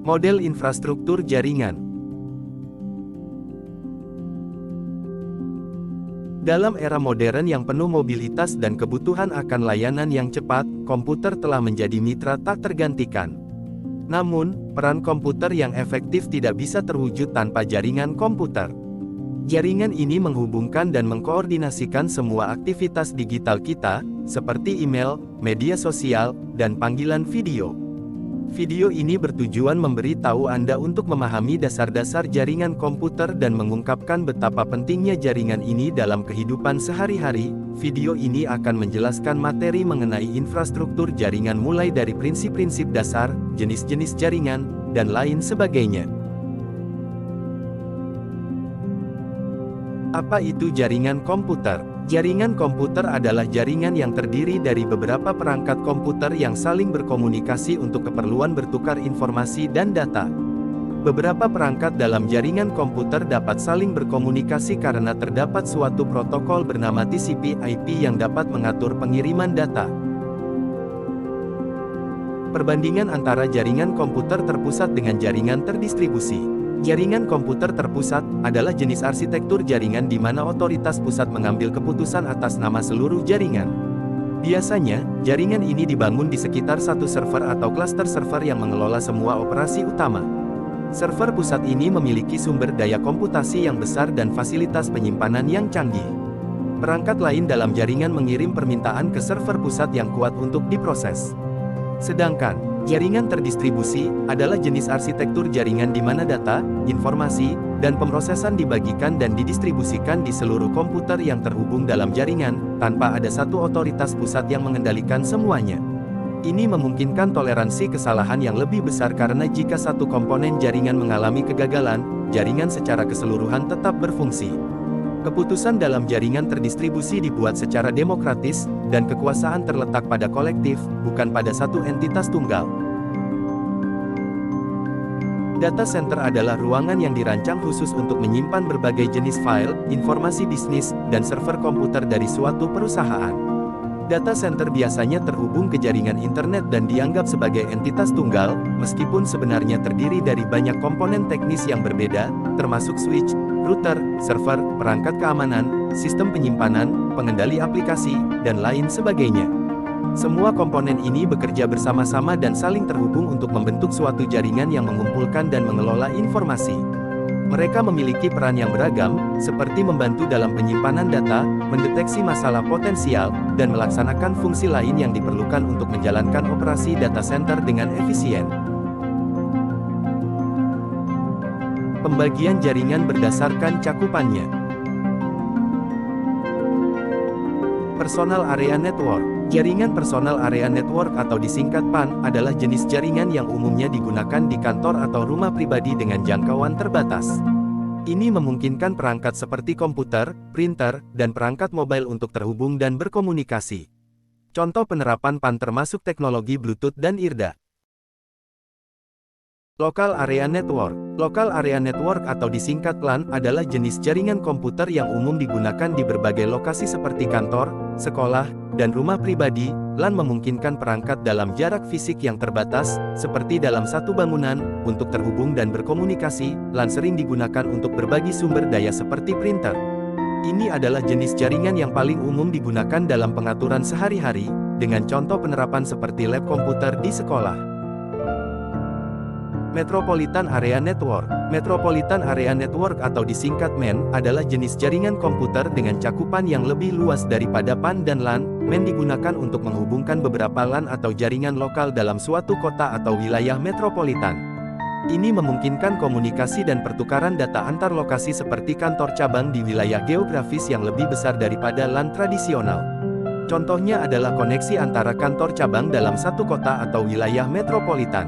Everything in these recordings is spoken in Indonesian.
Model infrastruktur jaringan. Dalam era modern yang penuh mobilitas dan kebutuhan akan layanan yang cepat, komputer telah menjadi mitra tak tergantikan. Namun, peran komputer yang efektif tidak bisa terwujud tanpa jaringan komputer. Jaringan ini menghubungkan dan mengkoordinasikan semua aktivitas digital kita, seperti email, media sosial, dan panggilan video. Video ini bertujuan memberi tahu Anda untuk memahami dasar-dasar jaringan komputer dan mengungkapkan betapa pentingnya jaringan ini dalam kehidupan sehari-hari. Video ini akan menjelaskan materi mengenai infrastruktur jaringan mulai dari prinsip-prinsip dasar, jenis-jenis jaringan, dan lain sebagainya. Apa itu jaringan komputer? Jaringan komputer adalah jaringan yang terdiri dari beberapa perangkat komputer yang saling berkomunikasi untuk keperluan bertukar informasi dan data. Beberapa perangkat dalam jaringan komputer dapat saling berkomunikasi karena terdapat suatu protokol bernama TCP/IP yang dapat mengatur pengiriman data. Perbandingan antara jaringan komputer terpusat dengan jaringan terdistribusi. Jaringan komputer terpusat adalah jenis arsitektur jaringan di mana otoritas pusat mengambil keputusan atas nama seluruh jaringan. Biasanya, jaringan ini dibangun di sekitar satu server atau klaster server yang mengelola semua operasi utama. Server pusat ini memiliki sumber daya komputasi yang besar dan fasilitas penyimpanan yang canggih. Perangkat lain dalam jaringan mengirim permintaan ke server pusat yang kuat untuk diproses. Sedangkan, jaringan terdistribusi adalah jenis arsitektur jaringan di mana data, informasi, dan pemrosesan dibagikan dan didistribusikan di seluruh komputer yang terhubung dalam jaringan, tanpa ada satu otoritas pusat yang mengendalikan semuanya. Ini memungkinkan toleransi kesalahan yang lebih besar karena jika satu komponen jaringan mengalami kegagalan, jaringan secara keseluruhan tetap berfungsi. Keputusan dalam jaringan terdistribusi dibuat secara demokratis, dan kekuasaan terletak pada kolektif, bukan pada satu entitas tunggal. Data center adalah ruangan yang dirancang khusus untuk menyimpan berbagai jenis file, informasi bisnis, dan server komputer dari suatu perusahaan. Data center biasanya terhubung ke jaringan internet dan dianggap sebagai entitas tunggal, meskipun sebenarnya terdiri dari banyak komponen teknis yang berbeda, termasuk switch, router, server, perangkat keamanan, sistem penyimpanan, pengendali aplikasi, dan lain sebagainya. Semua komponen ini bekerja bersama-sama dan saling terhubung untuk membentuk suatu jaringan yang mengumpulkan dan mengelola informasi. Mereka memiliki peran yang beragam, seperti membantu dalam penyimpanan data, mendeteksi masalah potensial, dan melaksanakan fungsi lain yang diperlukan untuk menjalankan operasi data center dengan efisien. Pembagian jaringan berdasarkan cakupannya. Personal Area Network. Jaringan Personal Area Network atau disingkat PAN adalah jenis jaringan yang umumnya digunakan di kantor atau rumah pribadi dengan jangkauan terbatas. Ini memungkinkan perangkat seperti komputer, printer, dan perangkat mobile untuk terhubung dan berkomunikasi. Contoh penerapan PAN termasuk teknologi Bluetooth dan IRDA. Local Area Network. Local Area Network atau disingkat LAN adalah jenis jaringan komputer yang umum digunakan di berbagai lokasi seperti kantor, sekolah, dan rumah pribadi. LAN memungkinkan perangkat dalam jarak fisik yang terbatas, seperti dalam satu bangunan, untuk terhubung dan berkomunikasi. LAN sering digunakan untuk berbagi sumber daya seperti printer. Ini adalah jenis jaringan yang paling umum digunakan dalam pengaturan sehari-hari, dengan contoh penerapan seperti lab komputer di sekolah. Metropolitan Area Network. Metropolitan Area Network atau disingkat MEN adalah jenis jaringan komputer dengan cakupan yang lebih luas daripada PAN dan LAN. MEN digunakan untuk menghubungkan beberapa LAN atau jaringan lokal dalam suatu kota atau wilayah metropolitan. Ini memungkinkan komunikasi dan pertukaran data antar lokasi seperti kantor cabang di wilayah geografis yang lebih besar daripada LAN tradisional. Contohnya adalah koneksi antara kantor cabang dalam satu kota atau wilayah metropolitan.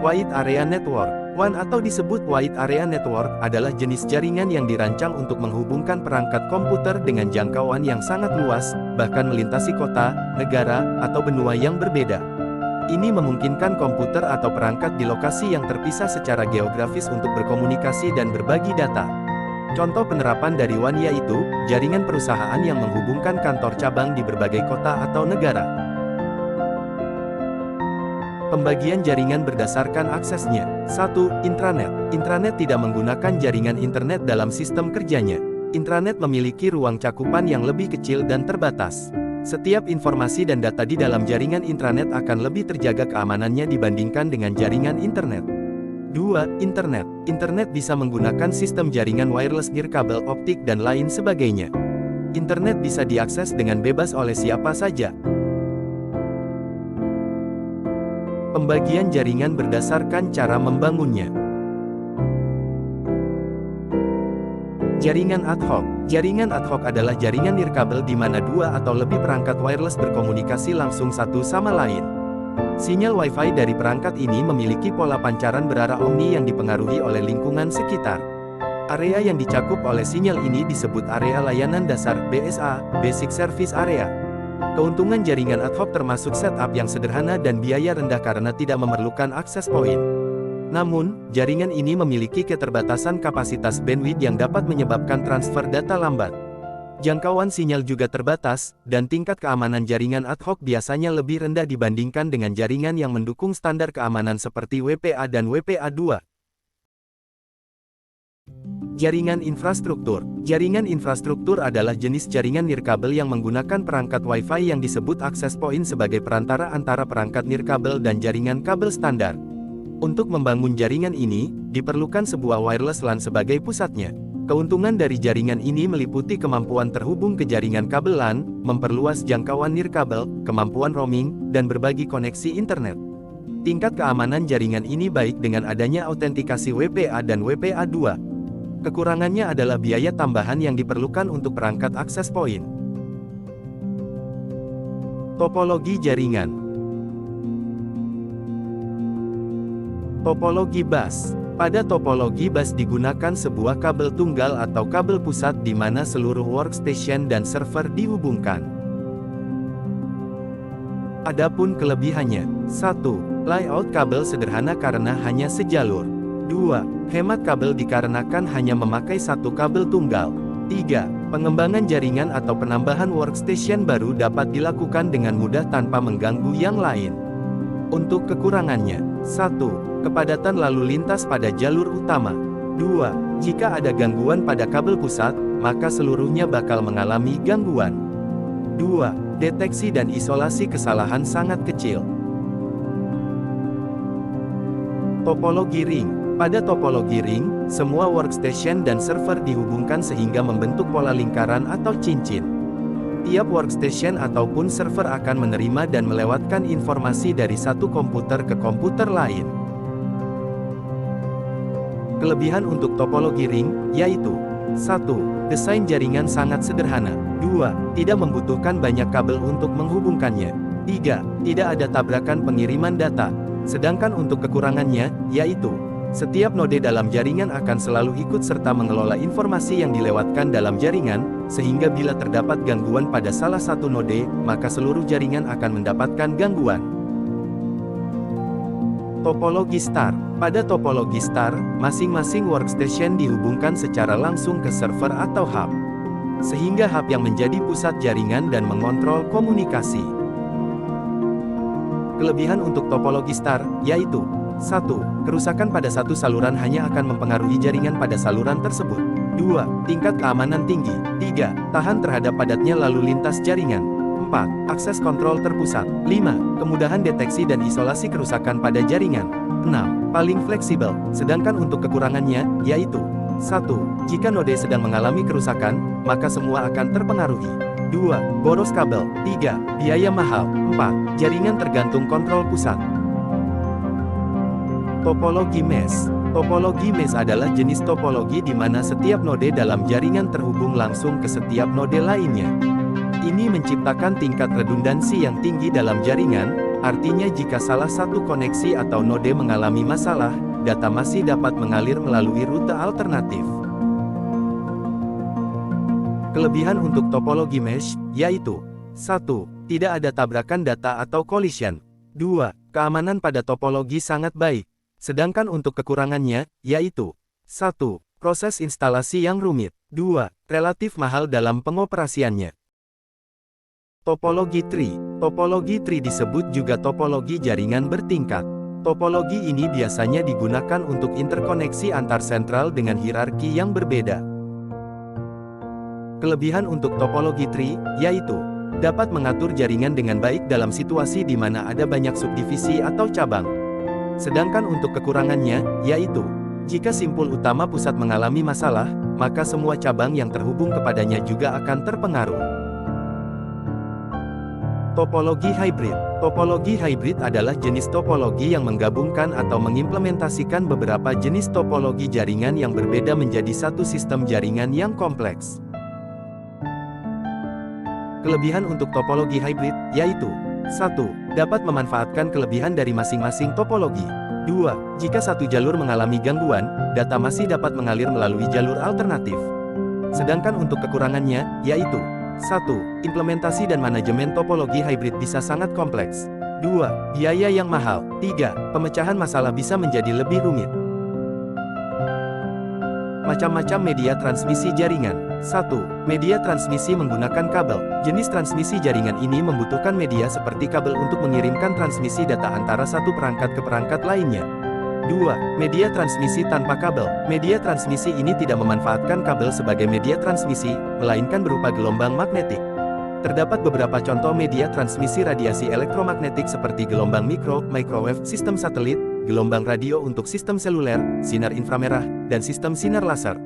Wide Area Network. WAN atau disebut Wide Area Network adalah jenis jaringan yang dirancang untuk menghubungkan perangkat komputer dengan jangkauan yang sangat luas, bahkan melintasi kota, negara, atau benua yang berbeda. Ini memungkinkan komputer atau perangkat di lokasi yang terpisah secara geografis untuk berkomunikasi dan berbagi data. Contoh penerapan dari WAN yaitu jaringan perusahaan yang menghubungkan kantor cabang di berbagai kota atau negara. Pembagian jaringan berdasarkan aksesnya. 1. Intranet. Intranet tidak menggunakan jaringan internet dalam sistem kerjanya. Intranet memiliki ruang cakupan yang lebih kecil dan terbatas. Setiap informasi dan data di dalam jaringan intranet akan lebih terjaga keamanannya dibandingkan dengan jaringan internet. 2. Internet. Internet bisa menggunakan sistem jaringan wireless nirkabel optik dan lain sebagainya. Internet bisa diakses dengan bebas oleh siapa saja. Pembagian jaringan berdasarkan cara membangunnya. Jaringan ad hoc. Jaringan ad hoc adalah jaringan nirkabel di mana dua atau lebih perangkat wireless berkomunikasi langsung satu sama lain. Sinyal Wi-Fi dari perangkat ini memiliki pola pancaran berarah omni yang dipengaruhi oleh lingkungan sekitar. Area yang dicakup oleh sinyal ini disebut area layanan dasar (BSA), Basic Service Area. Keuntungan jaringan ad hoc termasuk setup yang sederhana dan biaya rendah karena tidak memerlukan akses point. Namun, jaringan ini memiliki keterbatasan kapasitas bandwidth yang dapat menyebabkan transfer data lambat. Jangkauan sinyal juga terbatas, dan tingkat keamanan jaringan ad hoc biasanya lebih rendah dibandingkan dengan jaringan yang mendukung standar keamanan seperti WPA dan WPA2. Jaringan infrastruktur. Jaringan infrastruktur adalah jenis jaringan nirkabel yang menggunakan perangkat Wi-Fi yang disebut access point sebagai perantara antara perangkat nirkabel dan jaringan kabel standar. Untuk membangun jaringan ini, diperlukan sebuah wireless LAN sebagai pusatnya. Keuntungan dari jaringan ini meliputi kemampuan terhubung ke jaringan kabel LAN, memperluas jangkauan nirkabel, kemampuan roaming, dan berbagi koneksi internet. Tingkat keamanan jaringan ini baik dengan adanya autentikasi WPA dan WPA2. Kekurangannya adalah biaya tambahan yang diperlukan untuk perangkat akses point. Topologi jaringan. Topologi bus. Pada topologi bus digunakan sebuah kabel tunggal atau kabel pusat di mana seluruh workstation dan server dihubungkan. Adapun kelebihannya. 1. Layout kabel sederhana karena hanya sejalur. 2. Hemat kabel dikarenakan hanya memakai satu kabel tunggal. 3. Pengembangan jaringan atau penambahan workstation baru dapat dilakukan dengan mudah tanpa mengganggu yang lain. Untuk kekurangannya. 1. Kepadatan lalu lintas pada jalur utama. 2. Jika ada gangguan pada kabel pusat, maka seluruhnya bakal mengalami gangguan. 2. Deteksi dan isolasi kesalahan sangat kecil. Topologi ring. Pada topologi ring, semua workstation dan server dihubungkan sehingga membentuk pola lingkaran atau cincin. Tiap workstation ataupun server akan menerima dan melewatkan informasi dari satu komputer ke komputer lain. Kelebihan untuk topologi ring, yaitu 1. Desain jaringan sangat sederhana. 2. Tidak membutuhkan banyak kabel untuk menghubungkannya. 3. Tidak ada tabrakan pengiriman data. Sedangkan untuk kekurangannya, yaitu setiap node dalam jaringan akan selalu ikut serta mengelola informasi yang dilewatkan dalam jaringan, sehingga bila terdapat gangguan pada salah satu node, maka seluruh jaringan akan mendapatkan gangguan. Topologi star. Pada topologi star, masing-masing workstation dihubungkan secara langsung ke server atau hub. Sehingga hub yang menjadi pusat jaringan dan mengontrol komunikasi. Kelebihan untuk topologi star, yaitu 1. Kerusakan pada satu saluran hanya akan mempengaruhi jaringan pada saluran tersebut. 2. Tingkat keamanan tinggi. 3. Tahan terhadap padatnya lalu lintas jaringan. 4. Akses kontrol terpusat. 5. Kemudahan deteksi dan isolasi kerusakan pada jaringan. 6. Paling fleksibel. Sedangkan untuk kekurangannya, yaitu 1. Jika node sedang mengalami kerusakan, maka semua akan terpengaruhi. 2. Boros kabel. 3. Biaya mahal. 4. Jaringan tergantung kontrol pusat. Topologi mesh. Topologi mesh adalah jenis topologi di mana setiap node dalam jaringan terhubung langsung ke setiap node lainnya. Ini menciptakan tingkat redundansi yang tinggi dalam jaringan, artinya jika salah satu koneksi atau node mengalami masalah, data masih dapat mengalir melalui rute alternatif. Kelebihan untuk topologi mesh, yaitu 1. Tidak ada tabrakan data atau collision. 2. Keamanan pada topologi sangat baik. Sedangkan untuk kekurangannya, yaitu 1. Proses instalasi yang rumit. 2. Relatif mahal dalam pengoperasiannya. Topologi tree. Topologi tree disebut juga topologi jaringan bertingkat. Topologi ini biasanya digunakan untuk interkoneksi antar sentral dengan hierarki yang berbeda. Kelebihan untuk topologi tree, yaitu dapat mengatur jaringan dengan baik dalam situasi di mana ada banyak subdivisi atau cabang. Sedangkan untuk kekurangannya, yaitu jika simpul utama pusat mengalami masalah, maka semua cabang yang terhubung kepadanya juga akan terpengaruh. Topologi hybrid. Topologi hybrid adalah jenis topologi yang menggabungkan atau mengimplementasikan beberapa jenis topologi jaringan yang berbeda menjadi satu sistem jaringan yang kompleks. Kelebihan untuk topologi hybrid, yaitu 1. Dapat memanfaatkan kelebihan dari masing-masing topologi. 2. Jika satu jalur mengalami gangguan, data masih dapat mengalir melalui jalur alternatif. Sedangkan untuk kekurangannya, yaitu 1. Implementasi dan manajemen topologi hybrid bisa sangat kompleks. 2. Biaya yang mahal. 3. Pemecahan masalah bisa menjadi lebih rumit. Macam-macam media transmisi jaringan. 1. Media transmisi menggunakan kabel. Jenis transmisi jaringan ini membutuhkan media seperti kabel untuk mengirimkan transmisi data antara satu perangkat ke perangkat lainnya. 2. Media transmisi tanpa kabel. Media transmisi ini tidak memanfaatkan kabel sebagai media transmisi, melainkan berupa gelombang magnetik. Terdapat beberapa contoh media transmisi radiasi elektromagnetik seperti gelombang mikro, microwave, sistem satelit, gelombang radio untuk sistem seluler, sinar inframerah, dan sistem sinar laser.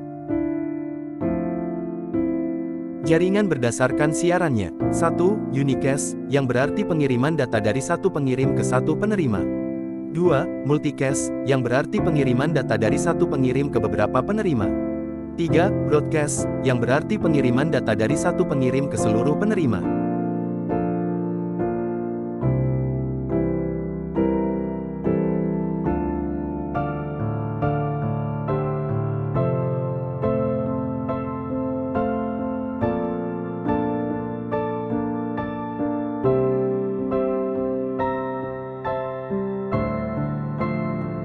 Jaringan berdasarkan siarannya. 1. Unicast, yang berarti pengiriman data dari satu pengirim ke satu penerima. 2. Multicast, yang berarti pengiriman data dari satu pengirim ke beberapa penerima. 3. Broadcast, yang berarti pengiriman data dari satu pengirim ke seluruh penerima.